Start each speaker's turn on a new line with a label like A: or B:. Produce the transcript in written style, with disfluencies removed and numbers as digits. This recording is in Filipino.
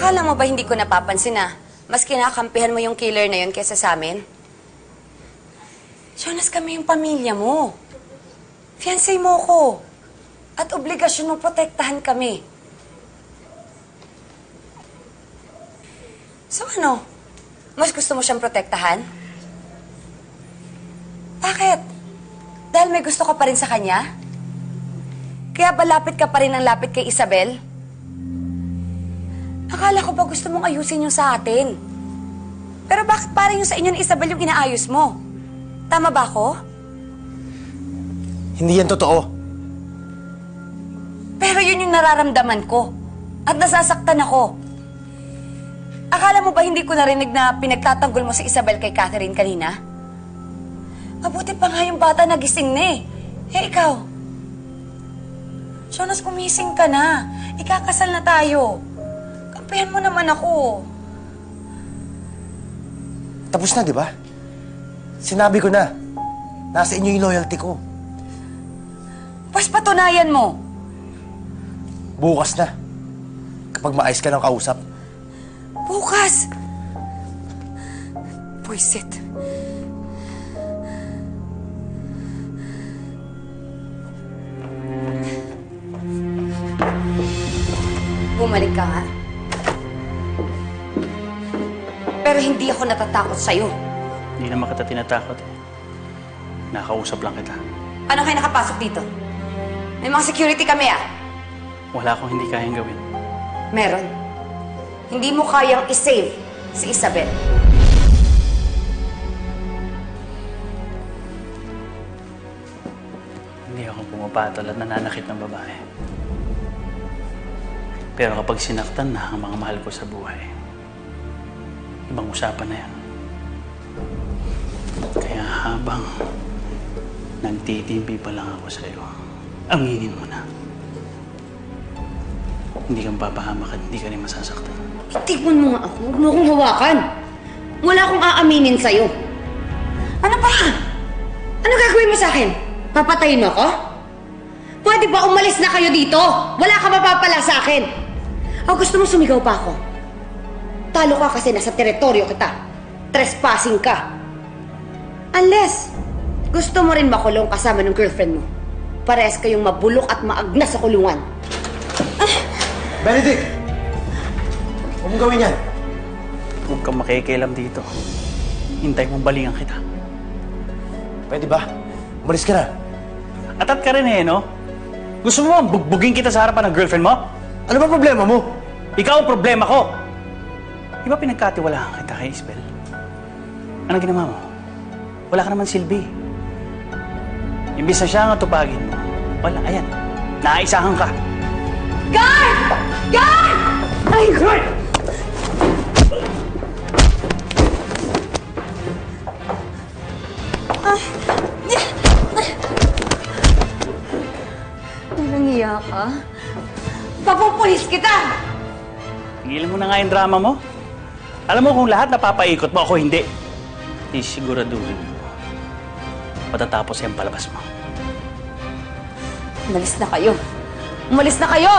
A: Akala mo ba hindi ko napapansin na mas kinakampihan mo yung killer na yun kaysa sa amin? Jonas, kami yung pamilya mo. Fiancé mo ko. At obligasyon mo protektahan kami. So ano? Mas gusto mo siyang protektahan? Bakit? Dahil may gusto ka pa rin sa kanya? Kaya ba lapit ka pa rin ng lapit kay Isabel? Akala ko ba gusto mong ayusin yung sa atin? Pero bakit parang yung sa inyo ni Isabel yung inaayos mo? Tama ba ako?
B: Hindi yan totoo.
A: Pero yun yung nararamdaman ko. At nasasaktan ako. Akala mo ba hindi ko narinig na pinagtatanggol mo si Isabel kay Catherine kanina? Mabuti pa nga yung bata nagising na eh. Eh, ikaw? Jonas, gumising ka na. Ikakasal na tayo. Kampihan mo naman ako.
B: Tapos na, di ba? Sinabi ko na. Nasa inyo yung loyalty ko.
A: Pas patunayan mo.
B: Bukas na. Kapag maayos ka ng kausap.
A: Bukas! Buisit. Bumalik ka nga. Pero hindi ako natatakot sa'yo.
C: Hindi naman kita tinatakot eh. Nakausap lang kita.
A: Paano kayo nakapasok dito? May mga security kami ah.
C: Wala akong hindi kayang gawin.
A: Meron. Hindi mo kayang isave si Isabel.
C: Hindi ako pumapatol at nananakit ng babae. Pero kapag sinaktan na ang mga mahal ko sa buhay, ibang usapan na yan. Kaya habang nagtitimpi pa lang ako sa iyo, aminin mo na. Hindi kang papahamak at hindi ka rin masasaktan.
A: Itigman mo nga ako. Huwag mo akong hawakan. Wala akong aaminin sa'yo. Ano pa? Ano gagawin mo sa akin? Papatayin mo ako? Pwede ba umalis na kayo dito? Wala ka mapapala sa akin. O gusto mo sumigaw pa ako? Talo ka kasi nasa teritoryo kita. Trespassing ka. Unless gusto mo rin makulong kasama ng girlfriend mo. Parehas kayong mabulok at maagnas sa kulungan.
B: Benedict! Huwag mong gawin yan.
C: Huwag kang makikialam dito. Hintay mong balingan kita.
B: Pwede ba? Umalis ka na.
C: Atat ka rin eh, no? Gusto mo bugbugin kita sa harapan ng girlfriend mo?
B: Ano ba problema mo?
C: Ikaw ang problema ko! Di ba pinagkatiwalaan kita kay Isabel? Anong ginawa mo? Wala ka naman silbi. Imbis na siya ang atupagin mo, wala, ayan, naisahan ka.
A: Guard! Guard! Ay, guard! Nangiya ka? Papupulis kita!
C: Tigilan mo na nga yung drama mo. Alam mo kung lahat napapaikot mo, ako hindi. Isiguraduhin mo. Patatapos yung palabas mo.
A: Umalis na kayo! Umalis na kayo!